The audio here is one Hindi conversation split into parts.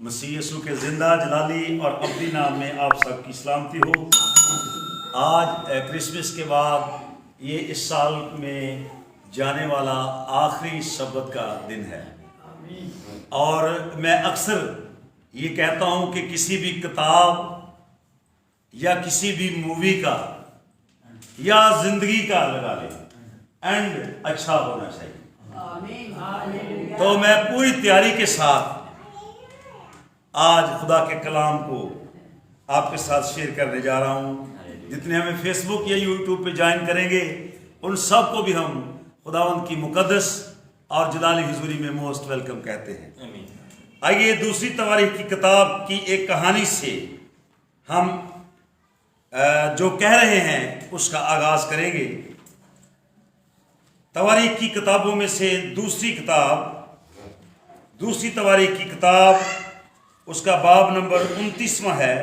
मसीह यीशु के जिंदा जलाली और अब्दी नाम में आप सबकी सलामती हो। आज क्रिसमस के बाद ये इस साल में जाने वाला आखिरी शब्द का दिन है और मैं अक्सर ये कहता हूँ कि किसी भी किताब या किसी भी मूवी का या जिंदगी का लगा ले एंड अच्छा होना चाहिए। तो मैं पूरी तैयारी के साथ आज खुदा के कलाम को आपके साथ शेयर करने जा रहा हूँ। जितने हमें फेसबुक या यूट्यूब पे ज्वाइन करेंगे उन सब को भी हम खुदावंद की मुकद्दस और जलाली हुजूरी में मोस्ट वेलकम कहते हैं। आइए दूसरी तवारीख की किताब की एक कहानी से हम जो कह रहे हैं उसका आगाज करेंगे। तवारीख की किताबों में से दूसरी तवारीख की किताब उसका बाब नंबर 29वां है।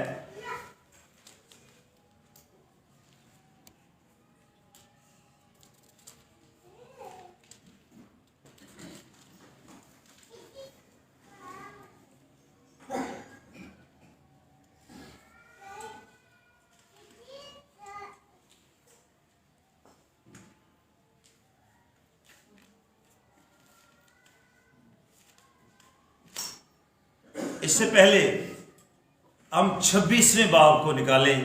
इससे पहले हम 26वें बाब को निकालें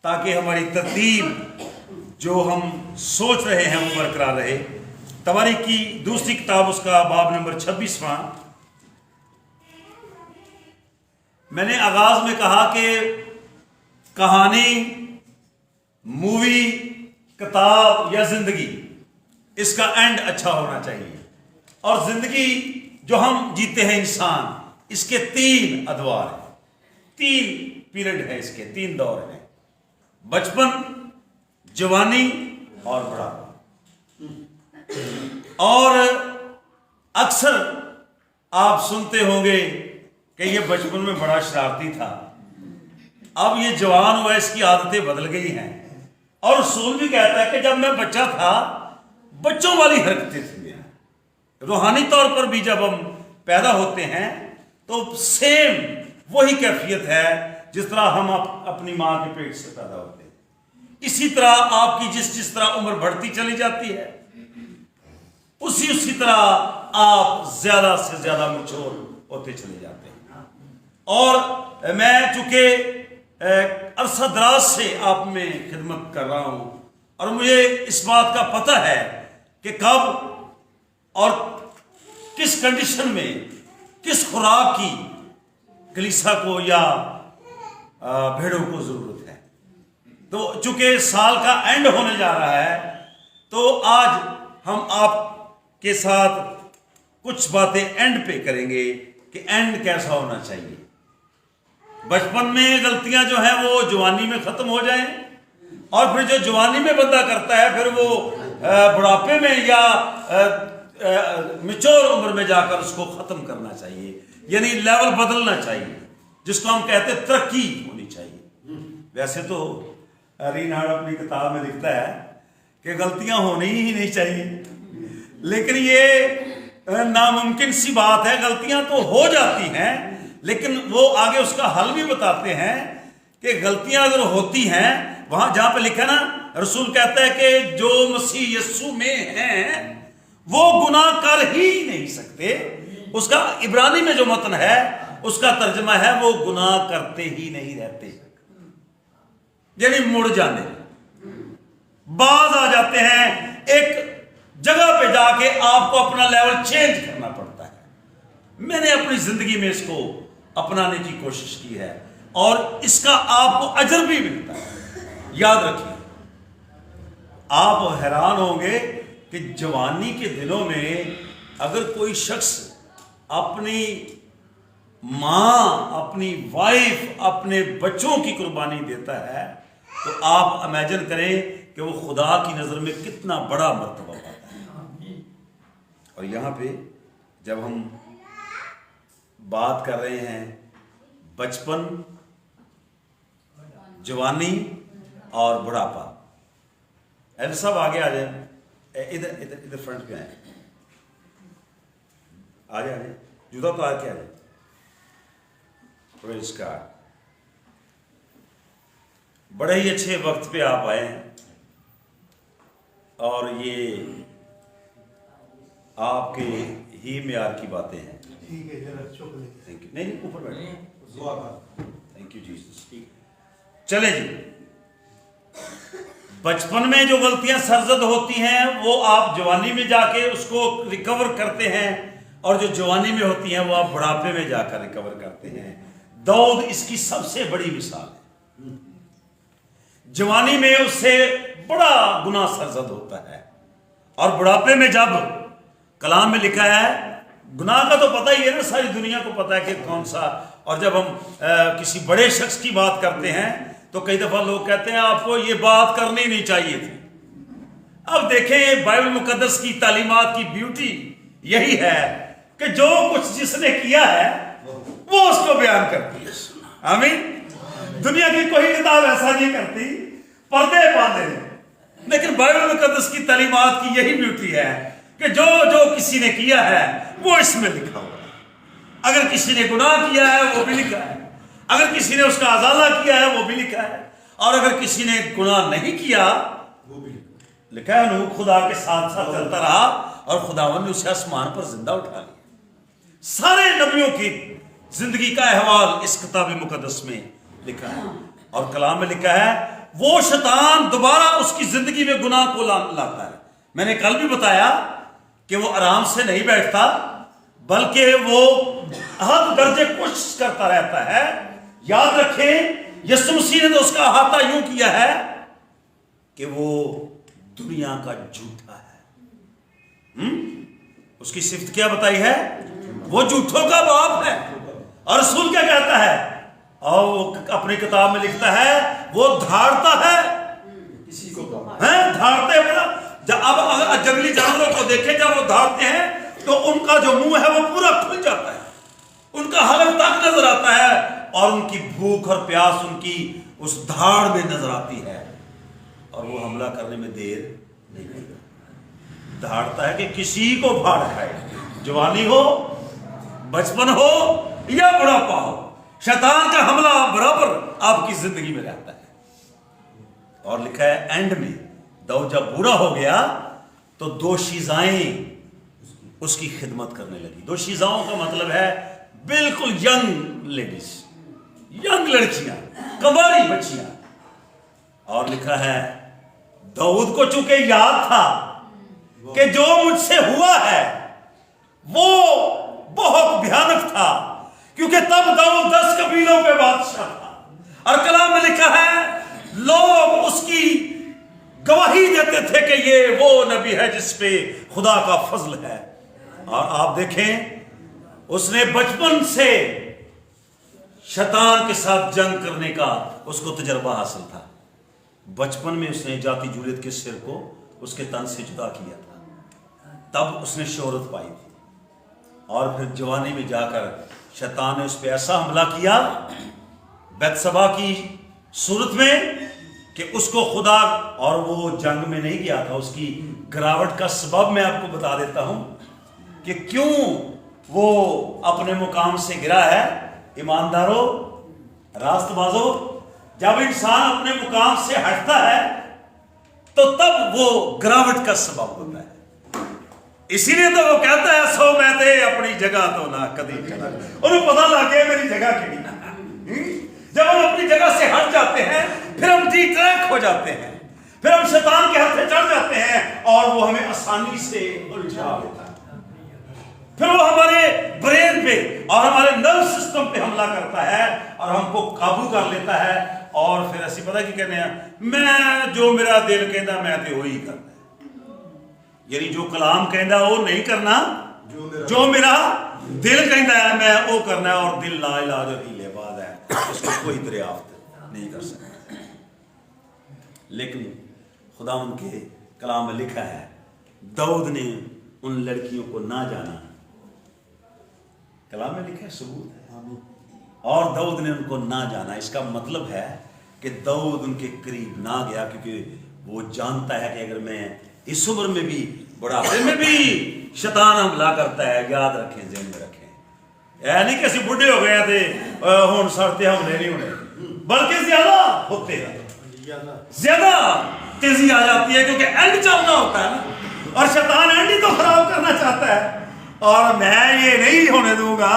ताकि हमारी तरतीब जो हम सोच रहे हैं वो बरकरार रहे। तवारीख की दूसरी किताब उसका बाब नंबर 26वां। मैंने आगाज में कहा कि कहानी, मूवी, किताब या जिंदगी, इसका एंड अच्छा होना चाहिए। और जिंदगी जो हम जीते हैं इंसान, इसके 3 अदवार हैं, 3 पीरियड है, इसके 3 दौर हैं: बचपन, जवानी और बुढ़ापा। और अक्सर आप सुनते होंगे कि ये बचपन में बड़ा शरारती था, अब ये जवान हुआ, इसकी आदतें बदल गई हैं। और रसूल भी कहता है कि जब मैं बच्चा था बच्चों वाली हरकतें थी मेरी। रूहानी तौर पर भी जब हम पैदा होते हैं तो सेम वही कैफियत है जिस तरह हम अपनी मां के पेट से पैदा होते हैं। इसी तरह आपकी जिस तरह उम्र बढ़ती चली जाती है उसी तरह आप ज्यादा से ज्यादा मैच्योर होते चले जाते हैं। और मैं चूंकि अरसा दराज से आप में खिदमत कर रहा हूं और मुझे इस बात का पता है कि कब और किस कंडीशन में किस खुराक की कलीसिया को या भेड़ों को जरूरत है। तो चूंकि साल का एंड होने जा रहा है तो आज हम आपके साथ कुछ बातें एंड पे करेंगे कि एंड कैसा होना चाहिए। बचपन में गलतियां जो हैं वो जवानी में खत्म हो जाएं और फिर जो जवानी में बंदा करता है फिर वो बुढ़ापे में या मैच्योर उम्र में जाकर उसको खत्म करना चाहिए, यानी लेवल बदलना चाहिए, जिसको हम कहते हैं तरक्की होनी चाहिए। वैसे तो रीनार्ड अपनी किताब में लिखता है कि गलतियां होनी ही नहीं चाहिए, लेकिन ये नामुमकिन सी बात है। गलतियां तो हो जाती हैं लेकिन वो आगे उसका हल भी बताते हैं कि गलतियां अगर होती हैं, वहां जहां पे लिखा ना, रसूल कहता है कि जो मसीह यीशु में हैं वो गुनाह कर ही नहीं सकते। उसका इब्रानी में जो मतन है उसका तर्जमा है वो गुनाह करते ही नहीं रहते, यानी मुड़ जाने, बाज आ जाते हैं। एक जगह पे जाके आपको अपना लेवल चेंज करना पड़ता है। मैंने अपनी जिंदगी में इसको अपनाने की कोशिश की है और इसका आपको अजर भी मिलता है। याद रखिए, आप हैरान होंगे कि जवानी के दिनों में अगर कोई शख्स अपनी मां, अपनी वाइफ, अपने बच्चों की कुर्बानी देता है तो आप इमेजिन करें कि वो खुदा की नजर में कितना बड़ा मर्तबा पाता है। और यहां पे जब हम बात कर रहे हैं बचपन, जवानी और बुढ़ापा, ऐसे सब आगे आ जाए, इधर इधर इधर फ्रंट पे आए, आ जाए, जूता तो आके आ जाए। Praise God. बड़े ही अच्छे वक्त पे आप आए हैं और ये आपके ही म्यार की बातें हैं। ठीक है, जरा चुप लेके। Thank you. नहीं ऊपर बैठे। Thank you Jesus. चले जी, बचपन में जो गलतियां सरजद होती हैं वो आप जवानी में जाके उसको रिकवर करते हैं, और जो जवानी में होती हैं वो आप बुढ़ापे में जाकर रिकवर करते हैं। दाऊद इसकी सबसे बड़ी मिसाल है। जवानी में उससे बड़ा गुनाह सरजद होता है, और बुढ़ापे में जब कलाम में लिखा है, गुनाह का तो पता ही है ना, सारी दुनिया को पता है कि कौन सा। और जब हम किसी बड़े शख्स की बात करते हैं तो कई दफा लोग कहते हैं आपको ये बात करनी नहीं चाहिए थी। अब देखें, बाइबल मुकद्दस की तालीमात की ब्यूटी यही है कि जो कुछ जिसने किया है वो उसको बयान करती है। आमीन। दुनिया की कोई किताब ऐसा नहीं करती, पर्दे पाते हैं। लेकिन बाइबल मुकद्दस की तालीमात की यही ब्यूटी है कि जो जो किसी ने किया है वो इसमें लिखा हुआ है। अगर किसी ने गुनाह किया है वो भी लिखा है, अगर किसी ने उसका अजाला किया है वो भी लिखा है, और अगर किसी ने गुनाह नहीं किया वो भी लिखा है। नूह खुदा के साथ साथ चलता रहा और खुदावन ने उसे आसमान पर जिंदा उठा लिया। सारे नबियों की जिंदगी का अहवाल इस किताब मुकद्दस में लिखा है, और कलाम में लिखा है वो शैतान दोबारा उसकी जिंदगी में गुनाह को लाता है। मैंने कल भी बताया कि वो आराम से नहीं बैठता, बल्कि वो हद दर्जे कोशिश करता रहता है। याद रखें, यीशु मसीह ने तो उसका अहाता यूं किया है कि वो दुनिया का झूठा है। उसकी सिफ्त क्या बताई है? वो झूठों का बाप है। और रसूल क्या कहता है? और वो अपनी किताब में लिखता है वो धाड़ता है किसी को, धाड़ते बड़ा। अब जंगली जानवरों को देखें, जब वो धाड़ते हैं तो उनका जो मुंह है वो पूरा खुल जाता है, उनका हलक तक नजर आता है, और उनकी भूख और प्यास उनकी उस धाड़ में नजर आती है, और वो हमला करने में देर नहीं करता। धाड़ता है कि किसी को फाड़ खाए, जवानी हो, बचपन हो या बुढ़ापा हो, शैतान का हमला बराबर आपकी जिंदगी में रहता है। और लिखा है एंड में दाऊद जब बूढ़ा हो गया तो दो शीजाएं उसकी खिदमत करने लगी। दो शीजाओं का मतलब है बिल्कुल यंग लेडीज, यंग लड़कियां, कंवारी बच्चियां। और लिखा है दाऊद को चूंकि याद था कि जो मुझसे हुआ है वो बहुत भयानक था, क्योंकि तब दाऊद 10 कबीलों पे बादशाह था। और कलाम में लिखा है लोग उसकी गवाही देते थे कि ये वो नबी है जिस पे खुदा का फजल है। और आप देखें, उसने बचपन से शैतान के साथ जंग करने का उसको तजर्बा हासिल था। बचपन में उसने जाति जूलियत के सिर को उसके तन से जुदा किया था, तब उसने शोहरत पाई थी। और फिर जवानी में जाकर शैतान ने उस पर ऐसा हमला किया बैतसबा की सूरत में कि उसको खुदा, और वो जंग में नहीं गया था, उसकी गिरावट का सबब मैं आपको बता देता हूं कि क्यों वो अपने मुकाम से गिरा है। ईमानदारों, रास्तबाजों, जब इंसान अपने मुकाम से हटता है तो तब वो गिरावट का सबब होता है। इसीलिए तो वो कहता है सो मैं ते अपनी जगह तो ना कदी चला। उन्हें पता लग गया मेरी जगह की। जब हम अपनी जगह से हट जाते हैं फिर हम डिट्रैक हो जाते हैं, फिर हम शैतान के हाथ पे चढ़ जाते हैं और वो हमें आसानी से उलझा देता है। फिर वो हमारे ब्रेन पे और हमारे नर्व सिस्टम पे हमला करता है और हमको काबू कर लेता है। और फिर ऐसी पता कि कहने हैं मैं जो मेरा दिल कहता मैं तो वही करना, यानी जो कलाम कहता वो नहीं करना, जो मेरा दिल कहता है मैं वो करना है। और दिल ला इलाज और हीलेबाज है, उसको कोई दरियाफ्त नहीं कर सकता। लेकिन खुदा उनके कलाम में लिखा है दाऊद ने उन लड़कियों को ना जाना, कलाम में लिखा है, सबूत है। और दाऊद ने उनको ना जाना, इसका मतलब है कि दाऊद उनके करीब ना गया, क्योंकि वो जानता है कि अगर मैं इस उम्र में भी, बुढ़ापे में भी शैतान हमला करता है, याद रखें, ज़हन में रखें, ऐ नहीं कि असं बुढ़े हो गए थे हुण साढ़े हमले नहीं होने, बल्कि ज्यादा होते हैं, ज्यादा तेजी आ जाती है, क्योंकि एंड चलना होता है ना, और शैतान एंड ही तो खराब करना चाहता है। और मैं ये नहीं होने दूंगा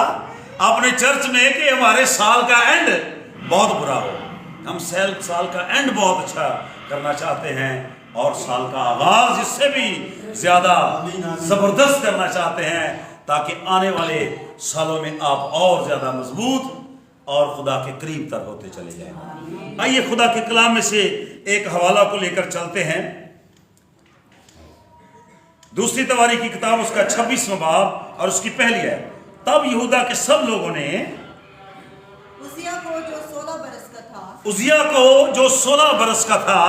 अपने चर्च में कि हमारे साल का एंड बहुत बुरा हो। हम साल का एंड बहुत अच्छा करना चाहते हैं, और साल का आगाज इससे भी ज्यादा जबरदस्त करना चाहते हैं, ताकि आने वाले सालों में आप और ज्यादा मजबूत और खुदा के करीब तर होते चले जाएं। आइए खुदा के कलाम में से एक हवाला को लेकर चलते हैं। दूसरी तवारी की किताब उसका 26वां बाब और उसकी पहली है। तब यहूदा के सब लोगों ने उजिया को जो 16 बरस का था, उजिया को जो 16 बरस का था,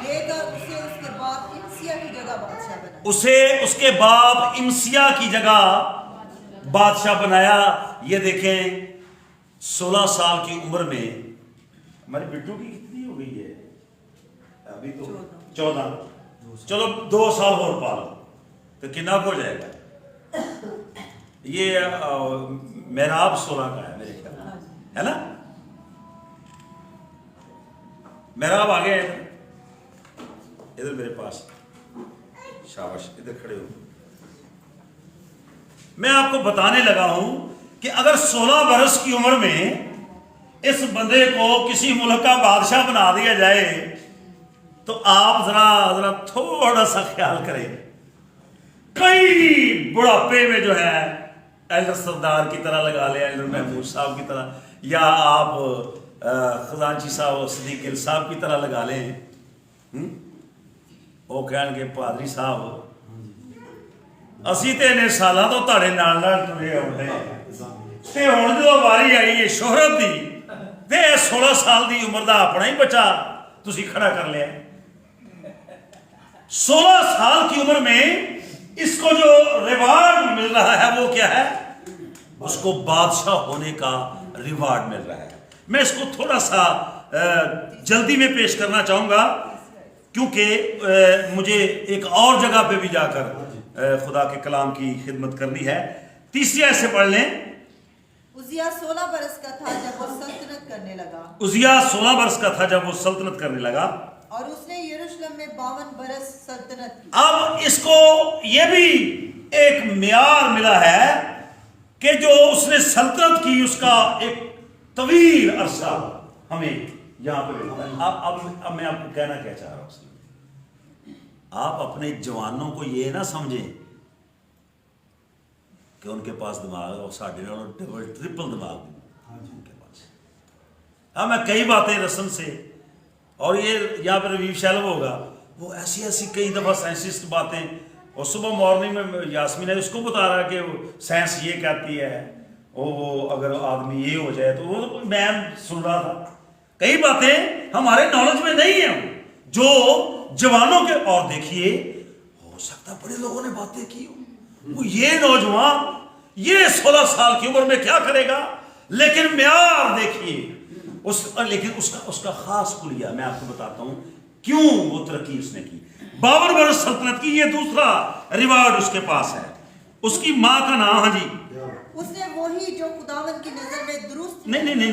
लेकर उसे उसके बाप इमसिया की जगह बादशाह बनाया। उसे उसके बाप इमसिया की जगह बादशाह बनाया। ये देखें 16 साल की उम्र में, हमारी बिट्टू की कितनी हो गई है अभी तो 14, चलो 2 साल और पालो तो कितना हो जाएगा। ये मेहराब 16 का है मेरे ख्याल, है ना। मेहराब आ गया इधर मेरे पास, शाबाश, इधर खड़े हो। मैं आपको बताने लगा हूं कि अगर 16 बरस की उम्र में इस बंदे को किसी मुल्क का बादशाह बना दिया जाए, तो आप जरा थोड़ा सा ख्याल करें। कई बुढ़ापे में जो है एल्डर सरदार की तरह लगा ले, एल्डर महमूद साहब की तरह, या आप खजांची साहब सदीक गिल साहब की तरह लगा लें। वो कहेंगे पादरी साहब असी तो इन्हें सालों तो तुहाडे नाल तुरे आउंदे ते हुण जो वारी आई है शोहरत दी, ते 16 साल की उम्र का अपना ही बच्चा तुसी खड़ा कर लिया। 16 साल की उम्र में इसको जो रिवार्ड मिल रहा है वो क्या है? उसको बादशाह होने का रिवार्ड मिल रहा है। मैं इसको थोड़ा सा जल्दी में पेश करना चाहूंगा, क्योंकि मुझे एक और जगह पे भी जाकर खुदा के कलाम की खिदमत करनी है। तीसरी आयत से पढ़ लें। उजिया 16 बरस का था जब वो सल्तनत करने लगा। उजिया 16 वर्ष का था जब वो सल्तनत करने लगा, और उसने यरूशलेम में 52 बरस सल्तनत की। अब इसको ये भी एक म्यार मिला है कि जो उसने सल्तनत की उसका एक तवील अरसा हमें यहां पर मिलता है। अब मैं आपको कहना क्या चाह रहा हूं, आप अपने जवानों को ये ना समझें कि उनके पास दिमाग और साढ़े नालों डबल ट्रिपल दिमाग उनके पास। हाँ, मैं कई बातें रस्म से, और ये यहाँ पर रवीफ शैलब होगा, वो ऐसी ऐसी कई दफ़ा साइंसिस्ट बातें, और सुबह मॉर्निंग में यास्मीन है उसको बता रहा कि वो साइंस ये कहती है, वो अगर आदमी ये हो जाए तो वो मैं सुन रहा था। कई बातें हमारे नॉलेज में नहीं है जो जवानों के, और देखिए हो सकता बड़े लोगों ने बातें की हो, वो ये नौजवान ये 16 साल की उम्र में क्या करेगा, लेकिन म्यार देखिए लेकिन उसका खास कुलिया मैं आपको बताता हूं क्यों वो तरक्की उसने की। 52 वर्ष सल्तनत की, ये दूसरा रिवार्ड उसके पास है। उसकी मां का नाम, हाँ जी, उसने वही जो खुदावन की नजर में दुरुस्त, नहीं,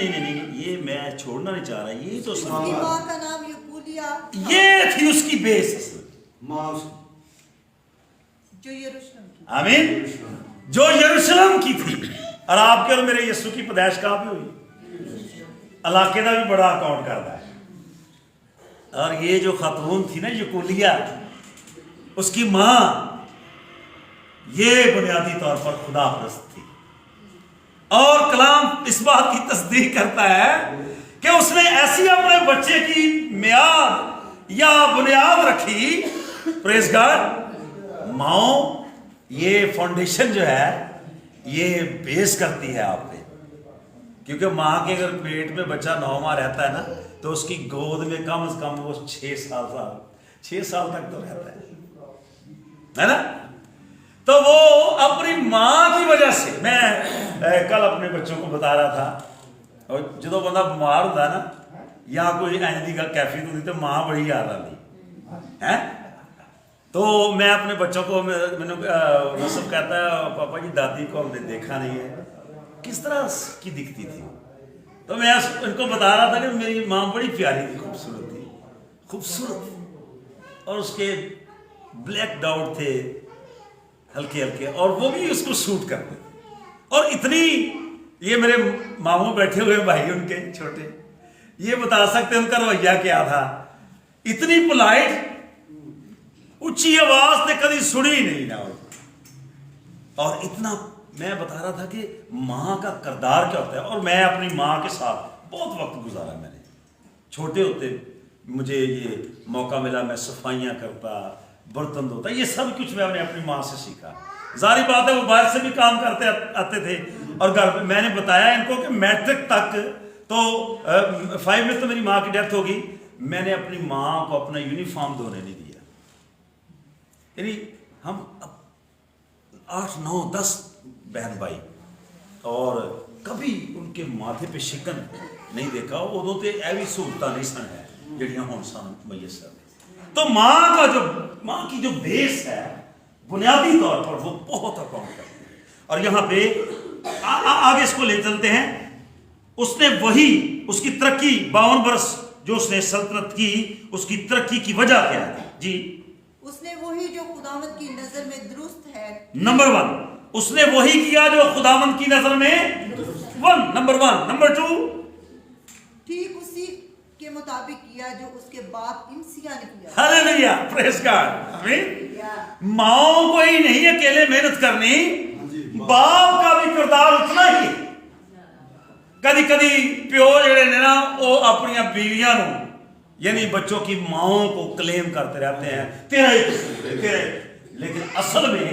ये मैं छोड़ना नहीं चाह रहा, ये तो उसकी मां का नाम यकूलिया, ये थी उसकी बेस मां, जो यरूशलेम की, आमीन, जो यरूशलेम की थी। और आपके और मेरे यीशु की पैदाइश कहां पे हुई? इलाके का भी बड़ा अकाउंट करता है। और ये जो खातून थी ना यकूलिया, उसकी मां ये बुनियादी तौर पर खुदा परस्त थी। और कलाम इस बात की तस्दीक करता है कि उसने ऐसी अपने बच्चे की मियाद या बुनियाद रखी। Praise God. माओ ये फाउंडेशन जो है ये बेस करती है आप पे, क्योंकि माँ के अगर पेट में बच्चा 9 माह रहता है ना, तो उसकी गोद में कम से कम वो 6 साल तक तो रहता है ना। तो वो अपनी माँ की वजह से, मैं कल अपने बच्चों को बता रहा था, और जो बंदा बीमार होता है ना या कोई ऐसी कैफियत होती तो माँ बड़ी याद आती है। तो मैं अपने बच्चों को, मैंने नसब कहता है पापा जी दादी को हमने देखा नहीं है, किस तरह की दिखती थी। तो मैं इनको बता रहा था कि मेरी माँ बड़ी प्यारी थी, खूबसूरत थी, खूबसूरत, और उसके ब्लैक डाउट थे हल्के हल्के, और वो भी उसको सूट करते थे। और इतनी, ये मेरे मामू बैठे हुए भाई उनके छोटे, ये बता सकते उनका रवैया क्या था। इतनी पोलाइट, ऊंची आवाज ने कभी सुनी नहीं ना, और इतना, मैं बता रहा था कि माँ का किरदार क्या होता है। और मैं अपनी माँ के साथ बहुत वक्त गुजारा मैंने। छोटे होते मुझे ये मौका मिला, मैं सफाइयाँ करता, बर्तन धोता, ये सब कुछ मैंने अपनी माँ से सीखा। जाहिर बात है वो बाहर से भी काम करते आते थे। और घर, मैंने बताया इनको कि मैट्रिक तक तो 5 में तो मेरी माँ की डेथ होगी, मैंने अपनी माँ को अपना यूनिफॉर्म धोने नहीं दिया। यानी हम 8, 9, 10 बहन भाई, और कभी उनके माथे पे शिकन नहीं देखा। उदों तो ऐसी सहूलत नहीं सन है जड़ियां हुण सन मैसर। तो माँ की जो बेस है बुनियादी तौर पर वो बहुत अकाउंट करती है। और यहाँ पे आगे इसको ले चलते हैं। उसने वही, उसकी तरक्की 52 वर्ष जो उसने सल्तनत की, उसकी तरक्की की वजह क्या है जी? उसने वही जो खुदावंद की नजर में दुरुस्त है। नंबर 1, उसने वही किया जो खुदावंद की नजर में नंबर 1। नंबर 2, ठीक उसी के मुताबिक किया जो उसके बाप इमसिया ने किया। हालेलुया, प्रेज गॉड, आमीन। माओ को ही नहीं अकेले मेहनत करनी, बाप का भी किरदार उतना ही। कदी कदी प्यो जेड़े ने ना वो अपनी बीवियां नु, यानी बच्चों की माओ को क्लेम करते रहते हैं, तेरा ही कसूर है, तेरा। लेकिन असल में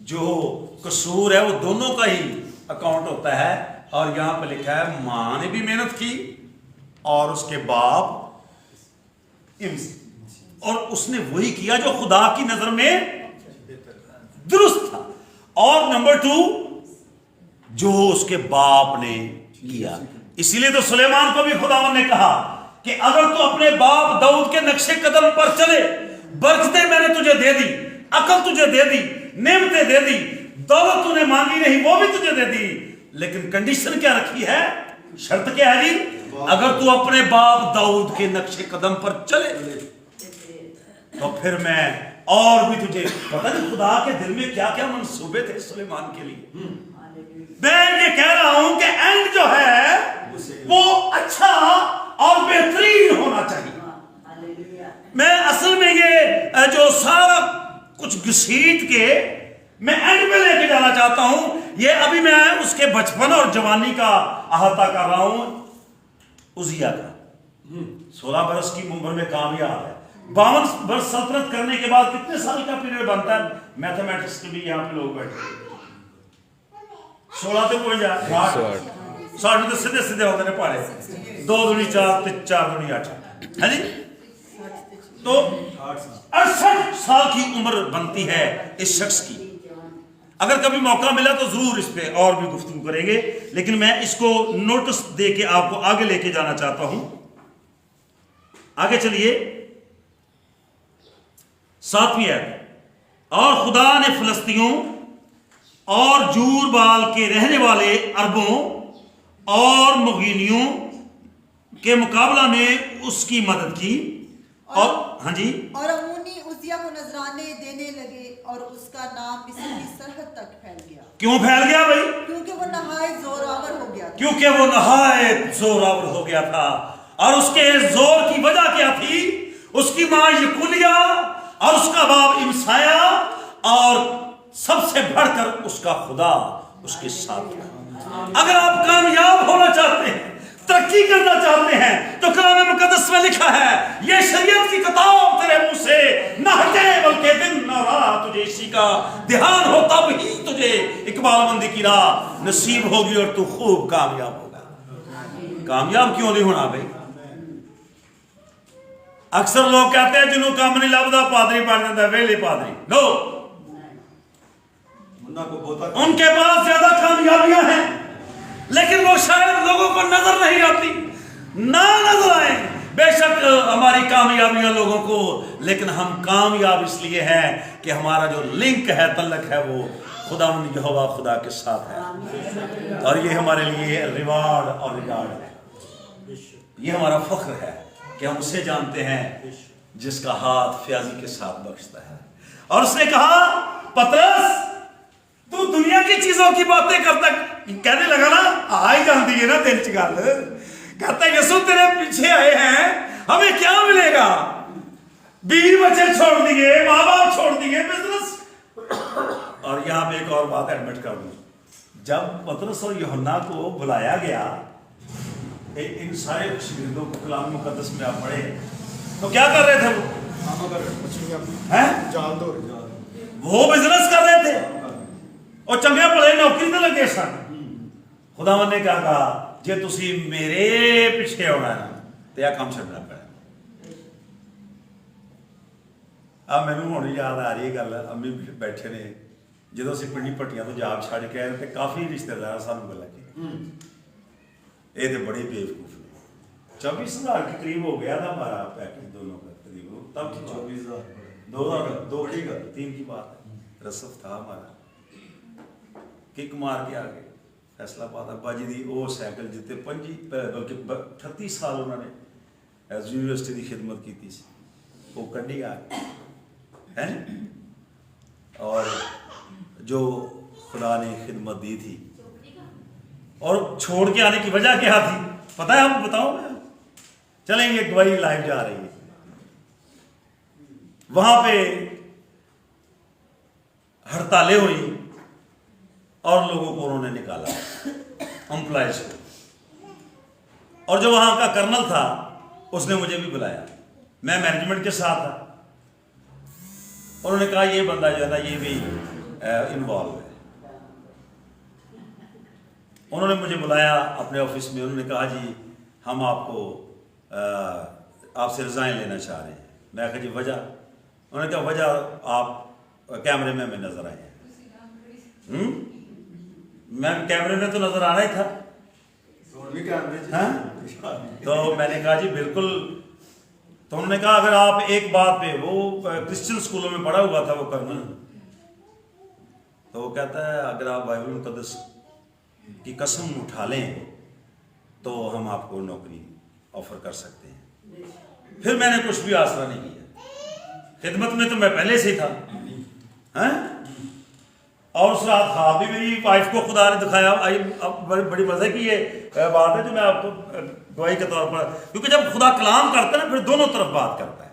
जो कसूर है वो दोनों का ही अकाउंट होता है। और यहां पर लिखा है मां ने भी मेहनत की और उसके बाप, और उसने वही किया जो खुदा की नजर में दुरुस्त था। और नंबर 2, जो उसके बाप ने किया। इसीलिए तो सुलेमान को भी खुदावन ने कहा कि अगर तू अपने बाप दाऊद के नक्शे कदम पर चले, बरकतें मैंने तुझे दे दी, अकल तुझे दे दी, नेमतें दे दी, दौलत तूने मांगी नहीं वो भी तुझे दे दी, लेकिन कंडीशन क्या रखी है, शर्त क्या है जी? अगर तू अपने बाप दाऊद के नक्शे कदम पर चले तो फिर मैं और भी तुझे। पता नहीं खुदा के दिल में क्या क्या मंसूबे थे सुलेमान के लिए। मैं ये कह रहा हूं कि एंड जो है वो अच्छा और बेहतरीन होना चाहिए। मैं असल में ये जो सारा कुछ घसीट के मैं एंड में लेके जाना चाहता हूं। ये अभी मैं उसके बचपन और जवानी का अहाता कर रहा हूं। उजिया का 16 बरस की उम्र में कामयाब है। 52 वर्ष सल्तनत करने के बाद कितने साल का पीरियड बनता है? मैथमेटिक्स के भी यहाँ पे लोग बैठे, 16 तो कोई 60 में तो सीधे सीधे होते हैं पहाड़े, 2 दूनी 4, 4 दूनी 8 है जी। तो 68 साल की उम्र बनती है इस शख्स की। अगर कभी मौका मिला तो जरूर इस पे और भी गुफ्तगू करेंगे, लेकिन मैं इसको नोटिस दे के आपको आगे लेके जाना चाहता हूं। आगे चलिए, 7वीं आयत। और खुदा ने फिलिस्तियों और जूरबाल के रहने वाले अरबों और मुगीनियों के मुकाबला में उसकी मदद की। और हाँ जी, और अमूनी उजिया को नजराने देने लगे और उसका नाम मिस्र की सरहद तक फैल गया। क्यों फैल गया भाई? क्योंकि वो नहायत जोरावर हो गया था। क्योंकि वो नहायत जोरावर हो गया था। और उसके जोर की वजह क्या थी? उसकी मां यकुलिया और उसका बाप इमसाया, और सबसे बढ़कर उसका खुदा उसके साथ था। अगर आप कामयाब होना चाहते हैं, तरक्की करना चाहते हैं, तो कलाम मुकद्दस में लिखा है ये शरीयत की किताब तेरे मुंह से न हटे, बल्कि दिन न रात तुझे इसी का ध्यान हो, तब ही तुझे इकबालमंदी की राह नसीब होगी और तू खूब कामयाब होगा। कामयाब क्यों नहीं होना भाई? अक्सर लोग कहते हैं जिन्हों काम नहीं लभदा पादरी बन जाता, वेले पादरी। नो, उनके पास ज्यादा कामयाबियां हैं, लेकिन वो शायद लोगों को नजर नहीं आती। ना नजर आए, बेशक हमारी कामयाबियां लोगों को, लेकिन हम कामयाब इसलिए हैं कि हमारा जो लिंक है, तल्लक है, वो खुदावंद यहोवा खुदा के साथ है। और ये हमारे लिए रिवार्ड और रिगार्ड है। ये हमारा फख्र है कि हम उसे जानते हैं जिसका हाथ फ्याजी के साथ बख्शता है। और उसने कहा, पतरस तू दुनिया की चीजों की बातें करता, कहने लगा ना, आ ही जाती है ना दिन च गल, कहता यसु तेरे पीछे आए हैं, हमें क्या मिलेगा? बीवी बच्चे छोड़ दिए, माँ बाप छोड़ दिए, बिजनेस। और यहां पे एक और बात एडमिट कर दूं, जब पतरस और यूहन्ना को बुलाया गया, इन सारे शागिर्दों को कलाम मुकद्दस में आप पढ़े तो क्या कर रहे थे? वो बिजनेस कर रहे थे और चंगे भले नौकरी तो लगे सन। खुदावन ने क्या कहा, जे तुसी मेरे पिछे आना है ना तो यह काम छड़ना पैना। अब मैनू हुण याद आ रही गल, अम्मी बैठे ने जो असीं पिंडी भट्टियां तो जाब छड़ के आए तो काफ़ी रिश्तेदार सानू गल्लां की ये तो बड़े बेवकूफ ने। 24,000 के करीब हो गया था हमारा पैकेज दोनों का करीब, तब 24,000 2003 की बात है। रसफ था हमारा, किक मार के आ गए फैसलाबाद। अब्बा जी की वो साइकिल जिते 25 बल्कि 38 साल उन्होंने एज यूनिवर्सिटी की खिदमत की थी, वो कड्डी आ गई है। और जो खुदा ने खिदमत दी थी और छोड़ के आने की वजह क्या थी पता है? हम बताओ, चलेंगे गवाही लाइव जा रही है, वहां पे हड़तालें हुई और लोगों को उन्होंने निकाला, एम्प्लॉयज को। और जो वहां का कर्नल था उसने मुझे भी बुलाया, मैं मैनेजमेंट के साथ था। उन्होंने कहा ये बंदा जो है ना ये भी इन्वॉल्व है। उन्होंने मुझे बुलाया अपने ऑफिस में, उन्होंने कहा जी हम आपको आपसे रिजाइन लेना चाह रहे हैं। मैं कहा जी वजह? उन्होंने कहा वजह आप कैमरे में हमें नजर आए हैं। मैं कैमरे में तो नजर आ रहा ही था। हाँ? तो मैंने कहा जी बिल्कुल। तो उन्होंने कहा अगर आप एक बात पे, वो क्रिश्चियन स्कूलों में पढ़ा हुआ था वो कर्नल, तो वो कहता है अगर आप बाइबल मुकद्दस की कसम उठा लें तो हम आपको नौकरी ऑफर कर सकते हैं। फिर मैंने कुछ भी आसरा नहीं किया, खिदमत में तो मैं पहले से ही था। हैं? और उस रात ख्वाब भी मेरी वाइफ को खुदा ने दिखाया। अब बड़ी मजे की ये बात है जो मैं आपको गवाही के तौर पर, क्योंकि जब खुदा कलाम करता है ना फिर दोनों तरफ बात करता है।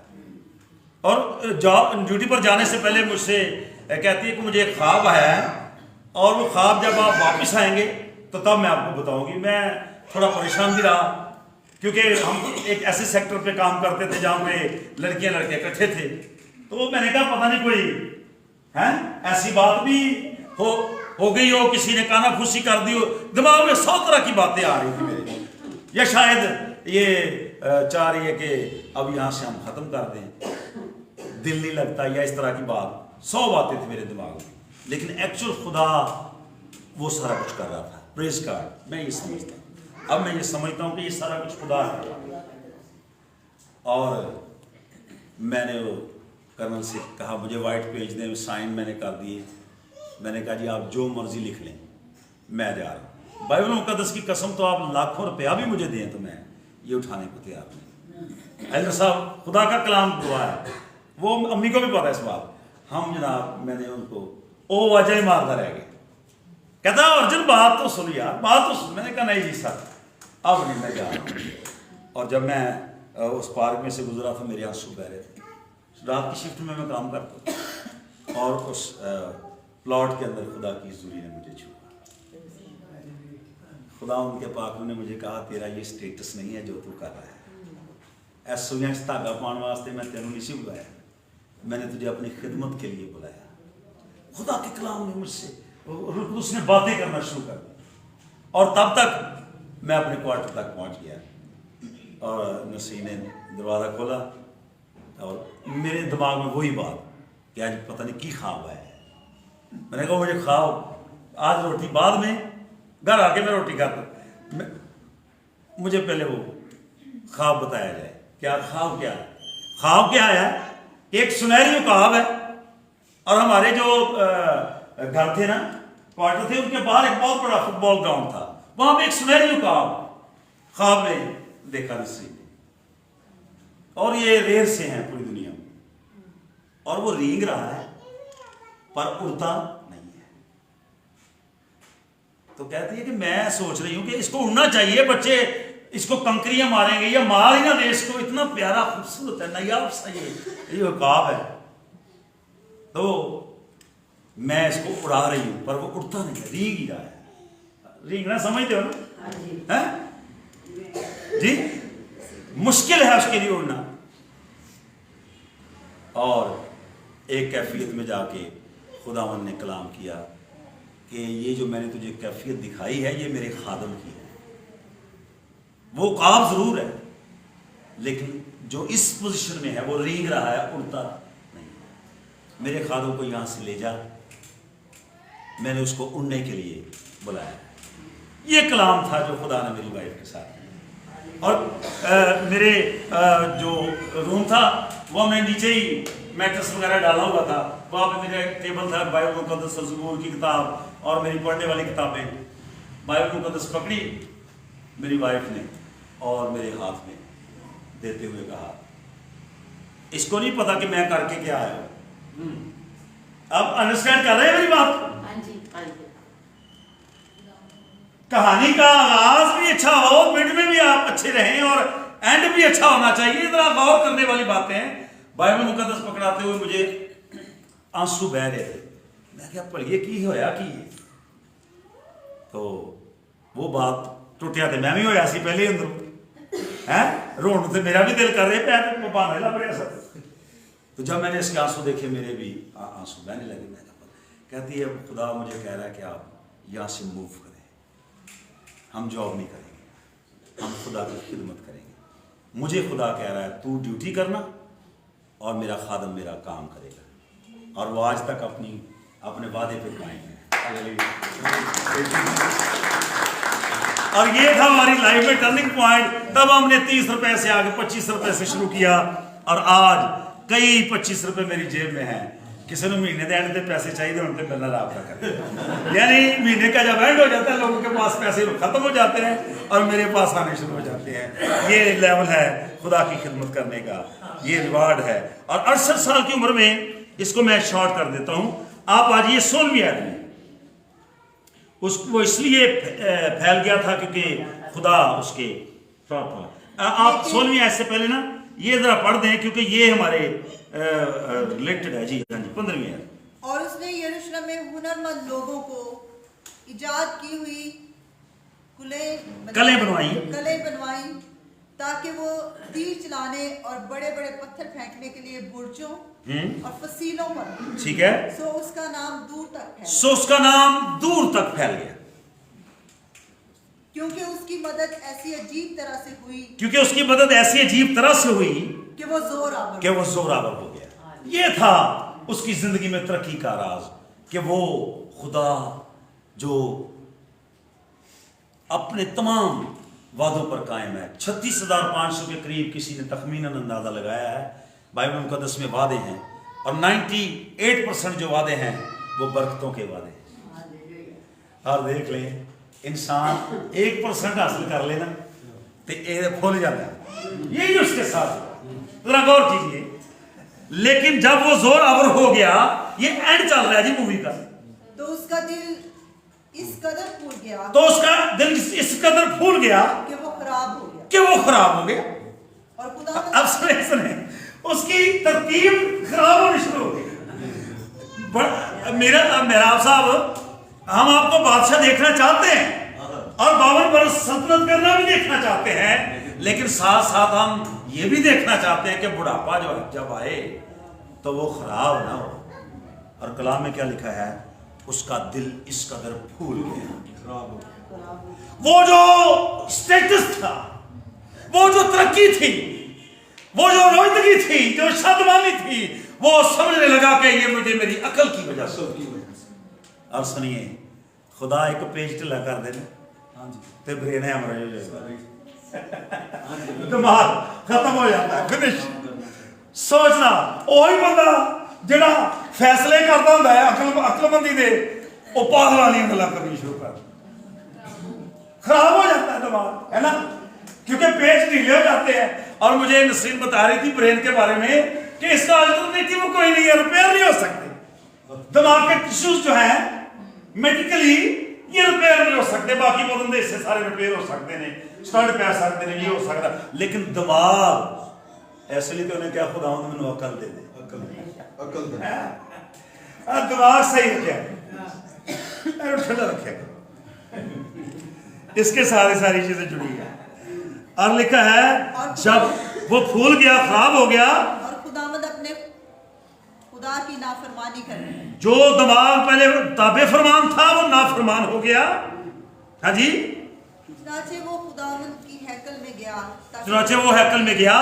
और जॉब ड्यूटी पर जाने से पहले मुझसे कहती है कि मुझे एक ख्वाब है और वो ख्वाब जब आप वापस आएंगे तो तब मैं आपको बताऊंगी। मैं थोड़ा परेशान भी रहा क्योंकि हम एक ऐसे सेक्टर पे काम करते थे जहाँ पे लड़कियां लड़के इकट्ठे थे। तो मैंने कहा पता नहीं कोई है ऐसी बात भी हो गई हो, किसी ने काना फूसी कर दी हो, दिमाग में 100 तरह की बातें आ रही थी मेरे, या शायद ये चाह रही है कि अब यहाँ से हम खत्म कर दें, दिल नहीं लगता, या इस तरह की बात 100 बातें थी मेरे दिमाग में। लेकिन एक्चुअल खुदा वो सारा कुछ कर रहा था। Praise God. मैं ये समझता हूँ, अब मैं ये समझता हूँ कि ये सारा कुछ खुदा है। और मैंने वो कर्नल से कहा मुझे वाइट पेज दें, साइन मैंने कर दिए। मैंने कहा जी आप जो मर्जी लिख लें, मैं जा रहा हूँ। बाइबल मुकद्दस की कसम तो आप लाखों रुपया भी मुझे दें तो मैं ये उठाने को तैयार नहीं। एल्डर साहब खुदा का कलाम हुआ है, वो अम्मी को भी पता है इस बात। हम जनाब मैंने उनको ओ वजह ही मारता रह गया। कहता अर्जुन बात तो सुन यार, बात तो सुन। मैंने कहा नहीं जी सर अब नहीं, मैं जा रहा हूँ। और जब मैं उस पार्क में से गुजरा था मेरे आंसू बह रहे थे। रात की शिफ्ट में मैं काम करता और उस प्लॉट के अंदर खुदा की हुजूरी ने मुझे छुआ। खुदा उनके पाक ने मुझे कहा तेरा ये स्टेटस नहीं है जो तू कर रहा है। ऐस सुइयां धागा पाने वास्ते मैं तेनों नहीं सी बुलाया, मैंने तुझे अपनी खिदमत के लिए बुलाया। खुदा के कलाम ने मुझसे उसने बातें करना शुरू कर दी। और तब तक मैं अपने क्वार्टर तक पहुंच गया और नसीर ने दरवाज़ा खोला और मेरे दिमाग में वही बात कि आज पता नहीं की ख्वाब है। मैंने कहा मुझे ख्वाब आज रोटी बाद में, घर आके मैं रोटी खाता, मुझे पहले वो ख्वाब बताया जाए क्या ख्वाब क्या है? ख्वाब क्या है? एक सुनहरी उकाब है, और हमारे जो घर थे ना, क्वार्टर थे, उनके बाहर एक बहुत बड़ा फुटबॉल ग्राउंड था, वहां पे एक सुनहरी उकाब ख्वाब में देखा नसीब, और ये रेयर से हैं पूरी दुनिया में, और वो रेंग रहा है पर उड़ता नहीं है। तो कहती है कि मैं सोच रही हूं कि इसको उड़ना चाहिए, बच्चे इसको कंकरियां मारेंगे या मार ही ना दे इसको, इतना प्यारा खूबसूरत है, नायाब सा ये उकाब है। तो मैं इसको उड़ा रही हूं पर वो उड़ता नहीं है, रेंग ही रहा है। रेंगना समझते हो ना? है जी, मुश्किल है उसके लिए उड़ना। और एक कैफियत में जाके खुदावंद ने कलाम किया कि ये जो मैंने तुझे कैफियत दिखाई है ये मेरे खादम की है। वो ख्वाब जरूर है, लेकिन जो इस पोजीशन में है वो रेंग रहा है, उड़ता नहीं। मेरे खादम को यहां से ले जा, मैंने उसको उड़ने के लिए बुलाया। ये कलाम था जो खुदा ने मेरी वाइफ के साथ किया। और मेरे जो रूम था वो हमने नीचे ही मैट्रेस वगैरह डाला हुआ था, वहाँ पे मेरा एक टेबल था, बाइबल मुकद्दस, ज़बूर की किताब और मेरी पढ़ने वाली किताबें। बाइबल मुकद्दस पकड़ी मेरी वाइफ ने और मेरे हाथ में देते हुए कहा, इसको नहीं पता कि मैं करके क्या आया हूं। अब अंडरस्टैंड कर रहे हैं मेरी बात? कहानी का आगाज भी अच्छा हो, मिड में भी आप अच्छे रहें, और एंड भी अच्छा होना चाहिए। इतना गौर करने वाली बातें हैं। बाइबल मुकद्दस पकड़ाते हुए मुझे आंसू बह रहे थे। मैं क्या पढ़िए की होया कि, तो वो बात टूटिया थे, मैं भी होया सी पहले अंदर है, रोन से मेरा भी दिल कर रहे पैर बहाने लग रहे सब। तो जब मैंने इसके आंसू देखे मेरे भी आंसू बहने लगे। मैं कहती है खुदा मुझे कह रहा है कि आप यहाँ से मूव करें, हम जॉब नहीं करेंगे, हम खुदा की खिदमत करेंगे। मुझे खुदा कह रहा है तू ड्यूटी करना और मेरा खादम मेरा काम करेगा। और वो आज तक अपने वादे पे कायम है। और ये था हमारी लाइफ में टर्निंग पॉइंट। तब हमने 30 रुपए से आगे 25 रुपए से शुरू किया, और आज कई 25 रुपए मेरी जेब में है। किसी ने महीने के एंड पे पैसे चाहिए उनसे मिलना रहा करें, यानी महीने का जब एंड हो जाता है लोगों के पास पैसे खत्म हो जाते हैं और मेरे पास आने शुरू हो जाते हैं। ये लेवल है खुदा की खिदमत करने का, ये रिवार्ड है। और 68 साल की उम्र में, इसको मैं शॉर्ट कर देता हूं, आप आज ये 16वीं आयत में, उसको इसलिए फैल गया था क्योंकि खुदा उसके आप 16वीं आयत से पहले ना ये जरा पढ़ दें क्योंकि ये हमारे रिलेटेड है। जी हाँ जी, 15वीं आयत। और उसने यरूशलेम में हुनरमंद लोगों को इजाद की हुई कलें बनवाई ताकि वो तीर चलाने और बड़े बड़े पत्थर फेंकने के लिए बुर्जों और फसीलों पर, ठीक है, सो उसका नाम दूर तक फैल गया क्योंकि उसकी मदद ऐसी अजीब तरह से हुई कि वो जोरावर हो गया। ये था उसकी जिंदगी में तरक्की का राज कि वो खुदा जो अपने तमाम वादों पर कायम है। 36,500 के करीब किसी ने तखमीनन अंदाजा लगाया है। बाइबल मुकद्दस में वादे हैं और 98% जो वादे हैं वो बरकतों के वादे हैं। और देख लें, इंसान 1% हासिल कर लेना तो ये भूल जाता है, यही उसके साथ। जरा गौर कीजिए, लेकिन जब वो जोर आवर हो गया, ये एंड चल रहा है जी मूवी का, तो उसका दिल इस कदर फूल गया कि वो खराब हो गया। और खुदा अब सुने उसकी तरतीब खराब होनी शुरू हो गई। मेरा साहब, हम आपको बादशाह देखना चाहते हैं और 52 वर्ष सल्तनत करना भी देखना चाहते हैं, लेकिन साथ साथ हम ये भी देखना चाहते हैं कि बुढ़ापा जो जब आए तो वो खराब ना हो। और कलाम में क्या लिखा है, उसका दिल इस कदर फूल गया, वो जो स्टेटस था, वो जो तरक्की थी, वो जो रोजगी थी, जो शादमानी थी, वो समझने लगा कि ये मुझे मेरी अकल की वजह से। और सुनिए, खुदा एक पेज ढिला कर देना ते ब्रेन है हमारा दिमाग खत्म हो जाता है, फिनिश। सोचना वही बंदा जिहड़ा फैसले करता हुंदा है अकलमंदी दे, वो पागल वाली गल्लां करनी शुरू कर, खराब हो जाता है दिमाग, है ना, क्योंकि पेज ढीले हो जाते हैं। और मुझे नसीब बता रही थी ब्रेन के बारे में कि इसका अल्टरनेटिव कोई नहीं है, रिपेयर नहीं हो सकते। दिमाग के टिश्यूज जो हैं मेडिकली ये रिपेयर नहीं हो सकते, बाकी बदन इससे सारे रिपेयर हो सकते हैं, स्टड पै सकते हैं, ये हो सकता, लेकिन दिमाग इसलिए तो उन्हें क्या खुदा मैंने अकल दे दे, अकल दिमाग सही रखे, ठंडा रखे, इसके सारी सारी चीजें जुड़ी है। और लिखा है जब वो फूल गया, खराब हो गया, और खुदावंद अपने खुदा की नाफरमानी कर रहे हैं। जो दिमाग पहले ताबे फरमान था वो नाफरमान हो गया। हाँ जी, चुनाचे वो खुदावंद की हैकल में गया, चुनाचे वो हैकल में गया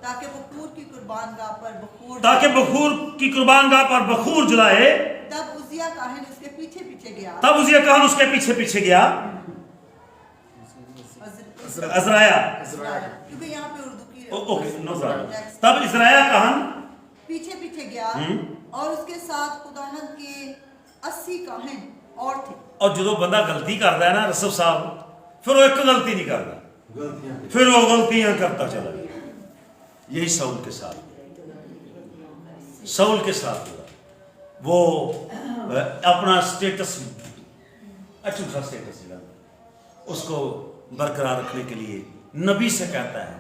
ताकि बखूर की कुर्बानगाह पर बखूर, ताकि बखूर की कुर्बानगाह पर बखूर जलाए। तब उजिया काहन उसके पीछे पीछे गया, तब उजिया काहन उसके पीछे पीछे गया, अज़राया, क्योंकि यहाँ पे उर्दू की ओके नो प्रॉब्लम। तब इज़राया काहन पीछे पीछे गया और उसके साथ खुदावंद के 80 काहन और थे। और जो बंदा गलती करता है ना रसफ साहब, फिर वो एक गलती नहीं करता, फिर वो गलतियां करता चला गया। यही साउल के साथ हुआ। वो अपना स्टेटस, अच्छा स्टेटस उसको बरकरार रखने के लिए नबी से कहता है,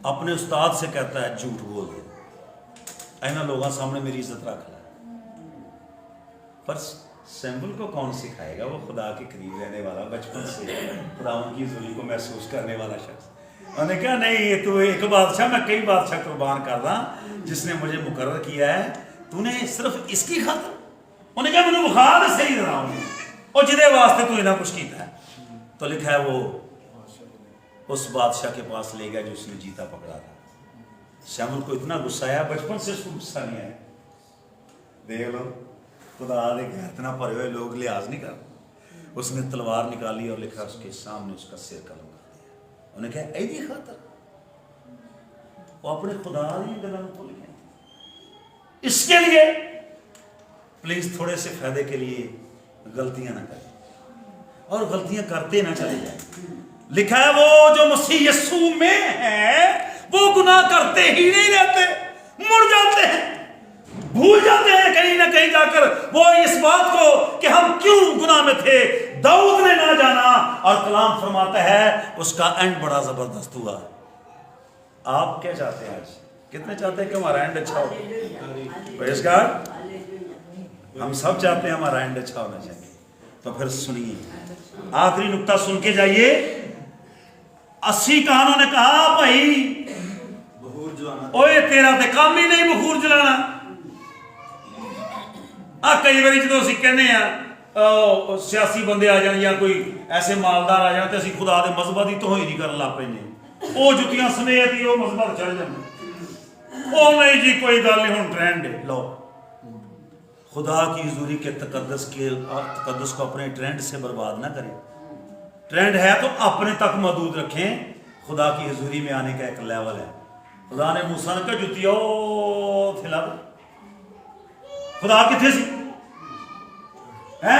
अपने उस्ताद से कहता है झूठ बोल दे, ऐना लोगों सामने मेरी इज्जत रख ला। पर सैमुअल को कौन सिखाएगा? वो खुदा के करीब रहने वाला, बचपन से खुदा की ज़ुल्फ़ को महसूस करने वाला शख्स। उन्होंने कहा नहीं, ये तो एक बादशाह, मैं कई बादशाह कुर्बान कर रहा जिसने मुझे मुकर्रर किया है, तूने सिर्फ इसकी खातिर? उन्हें कहा मैंने बुखार सही रहा हूँ और जिदे वास्ते तू इतना कुछ किया है। तो लिखा है वो उस बादशाह के पास ले गया जो उसने जीता पकड़ा था। शमूएल को इतना गुस्सा आया, बचपन से उसको गुस्सा नहीं आया। देख लो खुदा इतना भरे हुए लोग लिहाज नहीं कर। उसने तलवार निकाली और लिखा उसके सामने उसका सिर कलम कर दिया। उन्हें कहा ऐदी खातर वो अपने खुदा की गल्लां भूल गए। इसके लिए प्लीज थोड़े से फायदे के लिए गलतियां ना करें और गलतियां करते ना चले जाए। लिखा है वो जो मसीह यीशु में है वो गुनाह करते ही नहीं रहते, मुड़ जाते हैं, भूल जाते हैं कहीं ना कहीं जाकर वो इस बात को कि हम क्यों गुनाह में थे। दाऊद ने ना जाना और कलाम फरमाता है उसका एंड बड़ा जबरदस्त हुआ। आप क्या चाहते हैं? आज कितने चाहते हैं कि हमारा एंड अच्छा हो? Praise God. हम सब चाहते हैं हमारा एंड अच्छा होना चाहिए। तो फिर सुनिए, आखिरी नुक्ता सुन के जाइए। 80 कहानों ने कहा भाई ओए तेरा ते काम ही नहीं बखूर जलाना। कई बार जो असं कहने सियासी बंदे आ जाए या कोई ऐसे मालदार आ जाए तो असं खुदा के मजहबा की तो ही नहीं कर ला पैने, वो जुतियां समेत ही वो मजहबा चल जाए। ओ नहीं जी कोई गल नहीं, हुण ट्रेंड है। लो खुदा की हजूरी के तकद्दस को अपने ट्रेंड से बर्बाद ना करें। ट्रेंड है तो अपने तक महदूद रखें। खुदा की हजूरी में आने का एक लेवल है। खुदा ने मूसा ने कहा जुतिया थिला, खुदा किथे सी है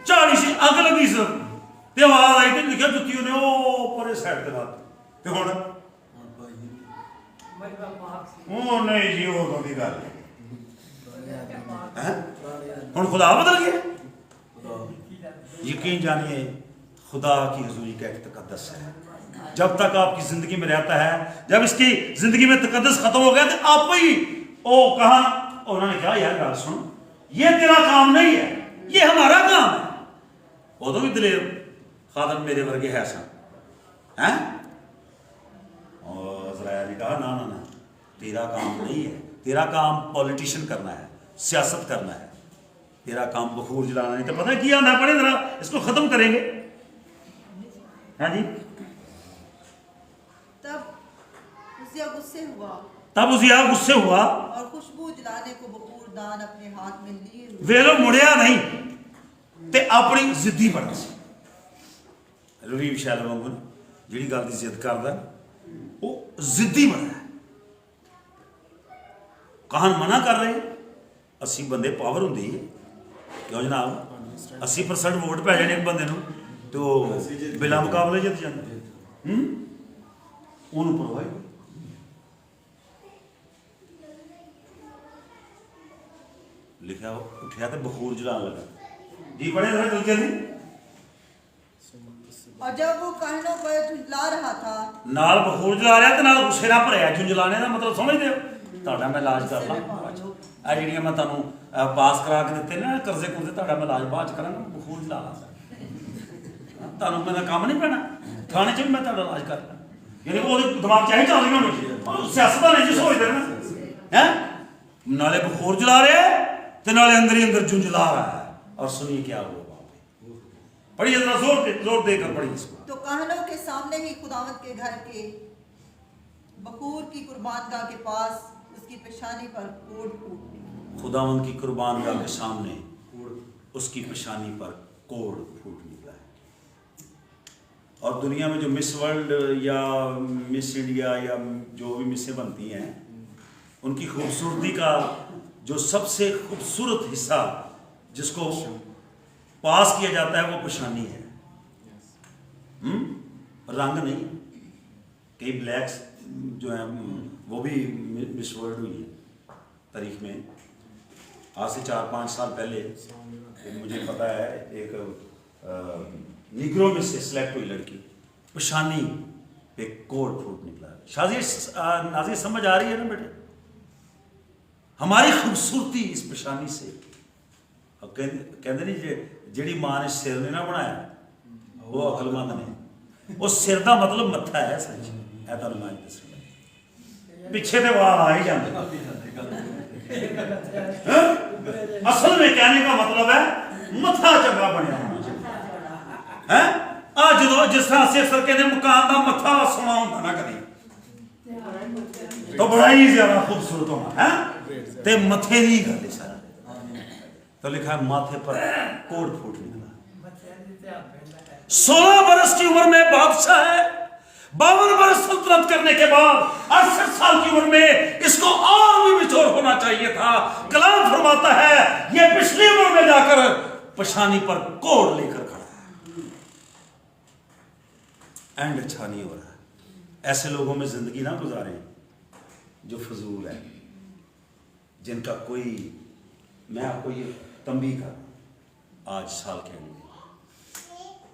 40 सी अग लगी सी ते आवाज आई तो लिखा जुतियों ने ओ परे साइड ते ला ते हुण ओ नहीं जी वो तो दी गल है। हुण खुदा बदल गया। यकीन जानिए खुदा की हजूरी का एक तकद्दस है। जब तक आपकी जिंदगी में रहता है, जब इसकी जिंदगी में तकद्दस खत्म हो गया तो आप ही ओ कहा उन्होंने कहा यार गल सुन, ये तेरा काम नहीं है, ये हमारा काम है। उदों भी दलेर खादम मेरे वर्गे है सन हैं। और इज़राइल ने कहा ना ना ना, तेरा काम नहीं है, तेरा काम पॉलिटिशियन करना है, सियासत करना है, तेरा काम बखूर जलाना नहीं। तो पता है क्या ना पड़े, जरा इसको खत्म करेंगे। हाँ जी। तब उजिया गुस्से हुआ और खुशबू जलाने को बखूर दान अपने हाथ में लिए वेलो मुड़िया नहीं ते अपनी जिद्दी बड़ा सी। रवी विशाल वांगू ਜਿਹੜੀ ਗੱਲ ਦੀ ਜ਼ਿੱਦ ਕਰਦਾ ਉਹ ਜ਼ਿੱਦੀ ਬਣਾ ਹੈ। ਕਹਾਣ ਮਨਾ ਕਰ ਰਹੇ 80 ਬੰਦੇ ਪਾਵਰ ਹੁੰਦੀ ਹੈ ਕਿਉਂ ਜਨਾਬ 80% ਵੋਟ ਪੈ ਜਾਣੇ ਇੱਕ ਬੰਦੇ ਨੂੰ ਤੇ ਉਹ ਬਿਨਾਂ ਮੁਕਾਬਲੇ ਜਿੱਤ ਜਾਂਦਾ ਉਹਨੂੰ ਪਰਵਾਹ लिखा उठा तो बखूर जलान लगा जी पढ़े जरा जल्दी जल्दी। और जब वो कहनों पर झुंझला रहा था नाल बखूर जला रहा ते नाल गुस्से नाल भरिया झुंझलाने दा मतलब समझदे हो ਤੁਹਾਡਾ मैं इलाज कर ला आ ਜਿਹੜੀਆਂ मैं ਤੁਹਾਨੂੰ पास करा के ਦਿੱਤੇ ना कर्जे कुर्जे ਤੁਹਾਡਾ मैं इलाज बाद च करांगा बखूर जला ला ਤੁਹਾਨੂੰ मेरा काम नहीं पैना थाने च भी मैं ਤੁਹਾਡਾ इलाज कर ला यानी वो दिमाग च ही चल रही होनी सियासत नहीं जी सोचते ना हैं नाले बखूर जला रहे ते नाले अंदर ही अंदर झुंझला रहा है। और सुनिए क्या हुआ वहां पे पढ़िए जरा जोर देकर पढ़िए इसको। तो कहनों के सामने ही खुदावंद के घर के बखूर की कुर्बानगाह के पास उसकी पेशानी पर कोड़ फूट निकला। खुदावंद की कुर्बानगाह के सामने उसकी पेशानी पर कोड़ फूट निकला है। और दुनिया में जो मिस वर्ल्ड या मिस इंडिया या जो भी मिसें बनती हैं उनकी खूबसूरती का जो सबसे खूबसूरत हिस्सा जिसको पास किया जाता है वो पेशानी है। रंग नहीं कई ब्लैक्स जो है वो भी मिस वर्ल्ड हुई है तारीख में। आज से 4-5 साल पहले मुझे पता है एक निग्रो में से सिलेक्ट हुई लड़की पेशानी पे कोड़ फूट निकला। शादी नाज़िर समझ आ रही है ना बेटे हमारी खूबसूरती इस पेशानी से। कहते नहीं जी मां ने सिर ने ना बनाया वो अकलमंद ने वो सिर का मतलब मत्था है सच है तुम मैं दस पिछे तो वाल आ ही जाते असल में कहने का मतलब है मत्था चंगा बनया है जो जिस तरह से सर कहते मकान का मत्था सोना होता ना कभी तो बड़ा ही ज्यादा खूबसूरत होना है ते मथे की गल है सारा। तो लिखा है माथे पर कोड़ फूट निकला। 16 बरस की उम्र में बादशाह है 52 बरस सल्तनत करने के बाद 68 साल की उम्र में इसको और भी बिछोर होना चाहिए था। कलाम फरमाता है ये पिछली उम्र में जाकर पेशानी पर कोड़ लेकर खड़ा है। एंड अच्छा नहीं हो रहा। ऐसे लोगों में जिंदगी ना गुजारें जो फजूल है जिनका कोई मैं आपको ये तंबी कर आज साल खेलेंगे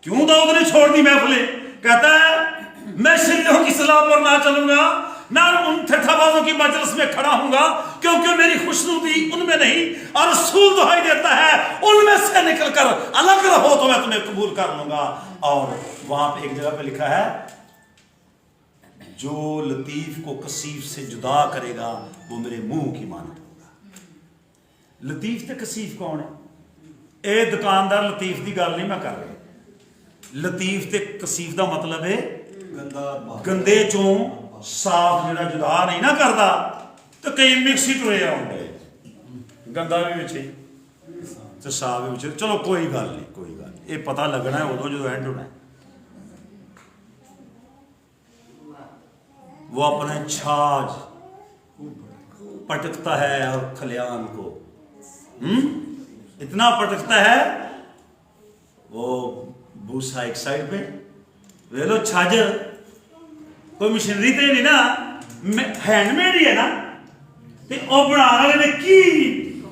क्यों दाऊद ने छोड़ दी महफिलें। कहता है मैं शिल्लों की सलाह पर ना चलूंगा ना उन ठठाबाजों की मजलिस में खड़ा हूंगा क्योंकि मेरी खुशनुदी उनमें नहीं। और रसूल दुहाई देता है उनमें से निकलकर अलग रहो तो मैं तुम्हें कबूल कर लूंगा। और वहां पे एक जगह पे लिखा है जो लतीफ को कसीफ से जुदा करेगा वो मेरे मुंह की मानत होगा। लतीफ ते कसीफ कौन है ये दुकानदार लतीफ की गल नहीं मैं कर रहा। लतीफ ते कसीफ का मतलब है गंदे चों साफ जो जुदा नहीं ना करता तो कई मिक्सी टुरे आउंदे गंदा भी बिच तो साफ भी बिच। चलो कोई गल नहीं ये पता लगना है उदों जो एंड होना है। वो अपने छाज पटकता है और खलियान को इतना पटकता है वो भूसा एक साइड पे वे लो छाजर कोई मशीनरी तो नहीं ना हैंडमेड ही है ना ते ओ बनाने वाले ने की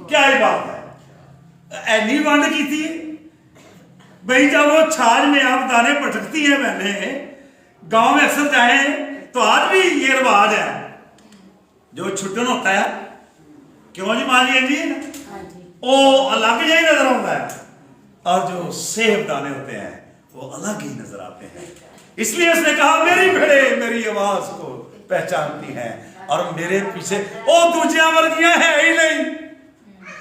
क्या ही बात है ऐनी वंड की थी भाई जब वो छाज में आप दाने पटकती है मैंने गांव में अक्सर जाए तो आज भी ये रिवाज है जो छुट्टन होता है क्यों जी मान लीजिए वो अलग ही नजर आता है और जो सेब दाने होते हैं वो अलग ही नजर आते हैं। इसलिए उसने कहा मेरी भेड़े मेरी आवाज को पहचानती हैं और मेरे पीछे ओ दूजिया वर्गियां है ही नहीं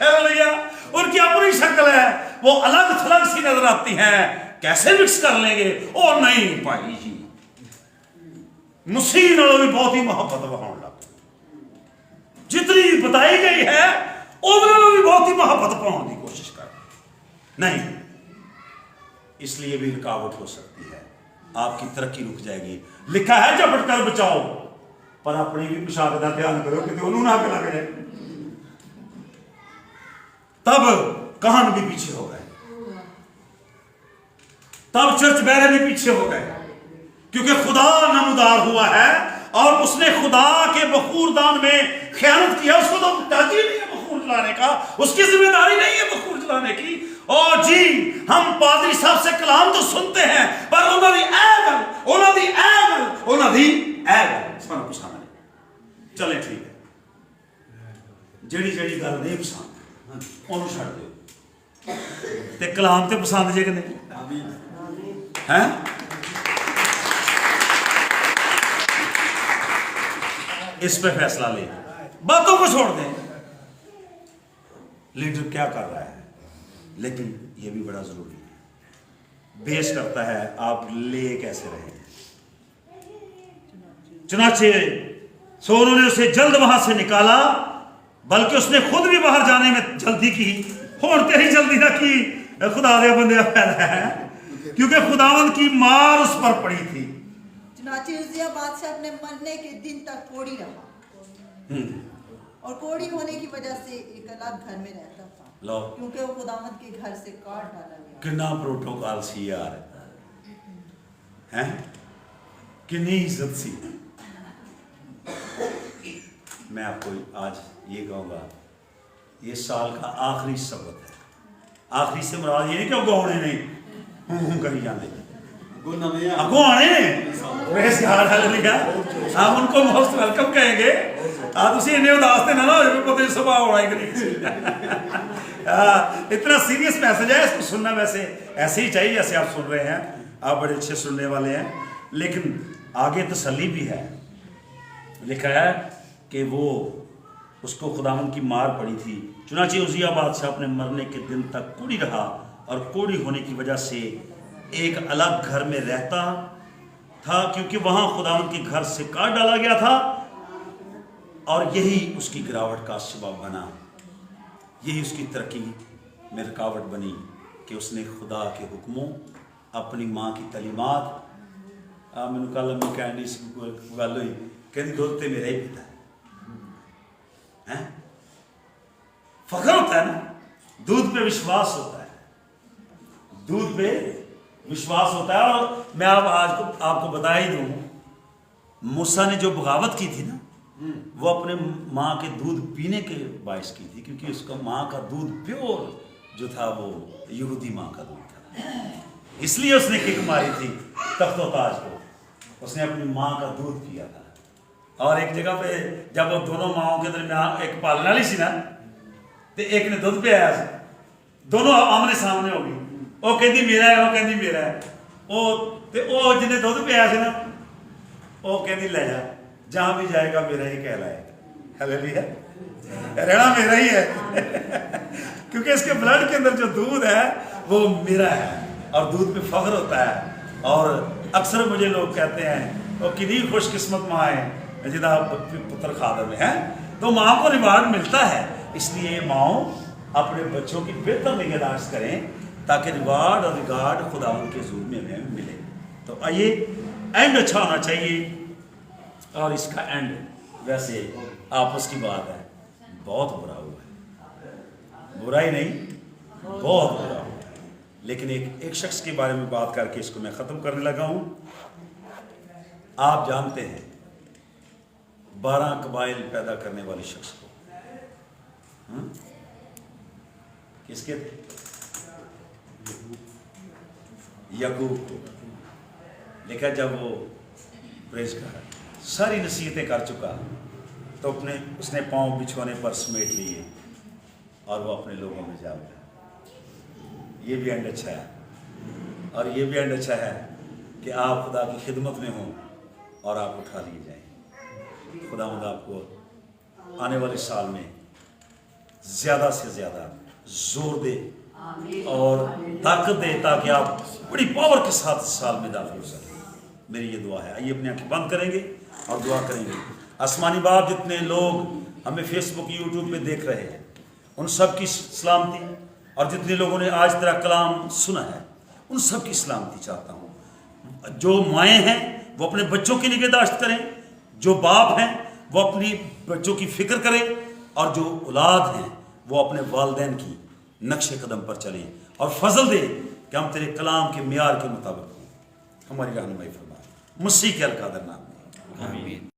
है भैया उनकी अपनी शक्ल है वो अलग थलग सी नजर आती हैं कैसे मिक्स कर लेंगे ओ नहीं भाई जी मसीह नालों भी बहुत ही मोहब्बत वहां लग जितनी बताई गई है उन्होंने भी बहुत ही मोहब्बत पाने की कोशिश कर नहीं इसलिए भी रुकावट हो सकती है आपकी तरक्की रुक जाएगी। लिखा है झपट कर बचाओ, पर अपनी भी पोशाक का ध्यान करो कि उन्होंने ना लग जाए। तब काहन भी पीछे हो गए, तब चर्च बैरे भी पीछे हो गए, क्योंकि खुदा नमदार हुआ है और उसने खुदा के बखूर दान में खयानत किया। उसको तो ताजी नहीं है बखूर जलाने का, उसकी जिम्मेदारी नहीं है बखूर जलाने की। और जी हम पादरी साहब से कलाम तो सुनते हैं, पर उन्होंने चले ठीक है, जड़ी जड़ी गल नहीं पसंद उन्होंने छड़ दो, ते कलाम ते पसंद जे कि नहीं है। इस पे फैसला ले, बातों को छोड़ दें। लीडर क्या कर रहा है, लेकिन यह भी बड़ा जरूरी है, बेस करता है आप ले कैसे रहे। चुनाचे सो उन्होंने उसे जल्द वहां से निकाला, बल्कि उसने खुद भी बाहर जाने में जल्दी की। और तेरी जल्दी ना की खुदा दे बंदे फैला है, क्योंकि खुदावंद की मार उस पर पड़ी थी। चुनाचे उज्जिया बादशाह अपने मरने के दिन तक कोढ़ी रहा, और कोढ़ी होने की वजह से एक अलग घर में रहता था, क्योंकि वो खुदावंद के घर से काट डाला गया। कितना प्रोटोकॉल सी यार, हैं कितनी इज्जत सी। मैं आपको आज ये कहूँगा, ये साल का आखिरी शब्द है। आखिरी से मुराद ये नहीं कि गौने नहीं करी जाते, अगो आने हम उनको मोस्ट वेलकम कहेंगे। इन्ने उदास ना हो सुभाव होना इतना सीरियस मैसेज है, इसको सुनना वैसे ऐसे ही चाहिए जैसे आप सुन रहे हैं। आप बड़े अच्छे सुनने वाले हैं, लेकिन आगे तसल्ली भी है। लिखा है कि वो उसको खुदावंद की मार पड़ी थी। चुनाचे उज्जिया बादशाह अपने मरने के दिन तक कोढ़ी रहा, और कोढ़ी होने की वजह से एक अलग घर में रहता था, क्योंकि वहां खुदावंद के घर से काट डाला गया था। और यही उसकी गिरावट का सबब बना, यही उसकी तरक्की में रुकावट बनी कि उसने खुदा के हुक्मों, अपनी माँ की तलीमात। मैनू कल अम्मी कहनी गल हुई, कहती दुध तो मेरा ही पिता है। फख्र होता है ना, दूध पे विश्वास होता है, दूध पे विश्वास होता है। और मैं आपको बता ही दूं, मूसा ने जो बगावत की थी ना, वो अपने माँ के दूध पीने के बायस की थी, क्योंकि उसका माँ का दूध प्योर जो था वो यहूदी माँ का दूध था। इसलिए उसने किक मारी थी तख्तो ताज को, उसने अपनी माँ का दूध पिया था। और एक जगह पे जब वो दोनों माओं के दरमियान एक पालन वाली सी ना, तो एक ने दुध पिया, दोनों आमने सामने हो गई। वो कहती मेरा है, वो कहती मेरा है। वो जिन्हें दुध पिया सी ना, वो कहती ले जा, जहां भी जाएगा मेरा ही कहलाएगा। हालेलुया, रहना मेरा ही है क्योंकि इसके ब्लड के अंदर जो दूध है वो मेरा है, और दूध पे फख्र होता है। और अक्सर मुझे लोग कहते हैं वो कितनी खुशकिस्मत माँ है जिदा पुत्र खादर में है, तो माँ को रिवार्ड मिलता है। इसलिए माओ अपने बच्चों की बेहतर निगहदाश्त करें, ताकि रिवार्ड और रिगार्ड खुदावंद के ज़ुल्म में मिले। तो आइए, एंड अच्छा होना चाहिए। और इसका एंड वैसे आपस की बात है, बहुत बुरा हुआ है, बुराई नहीं, बहुत बुरा हुआ है। लेकिन एक शख्स के बारे में बात करके इसको मैं ख़त्म करने लगा हूँ। आप जानते हैं 12 कबाइल पैदा करने वाले शख्स को, किसके? याकूब को। लेकिन जब वो प्रेज कर सारी नसीहतें कर चुका, तो उसने पांव बिछोने पर समेट लिए और वो अपने लोगों में जा गया। ये भी एंड अच्छा है, और ये भी एंड अच्छा है कि आप खुदा की खिदमत में हों और आप उठा लिए जाएं। खुदावंद आपको आने वाले साल में ज़्यादा से ज़्यादा जोर दे और ताकत दे, ताकि आप बड़ी पावर के साथ साल में दाखिल हो सकें। मेरी ये दुआ है। आइए अपनी आंखें बंद करेंगे और दुआ करेंगे। आसमानी बाप, जितने लोग हमें फेसबुक यूट्यूब पे देख रहे हैं, उन सब की सलामती, और जितने लोगों ने आज तेरा कलाम सुना है, उन सब की सलामती चाहता हूँ। जो माएँ हैं वो अपने बच्चों की निगहदाश्त करें, जो बाप हैं वो अपनी बच्चों की फिक्र करें, और जो औलाद हैं वो अपने वालिदैन की नक्शे कदम पर चलें और फजल दें कि हम तेरे कलाम के मियार के मुताबिक हों। हमारी रहनुमाई फरमा मसीह के अलकादर नाम में। आमीन।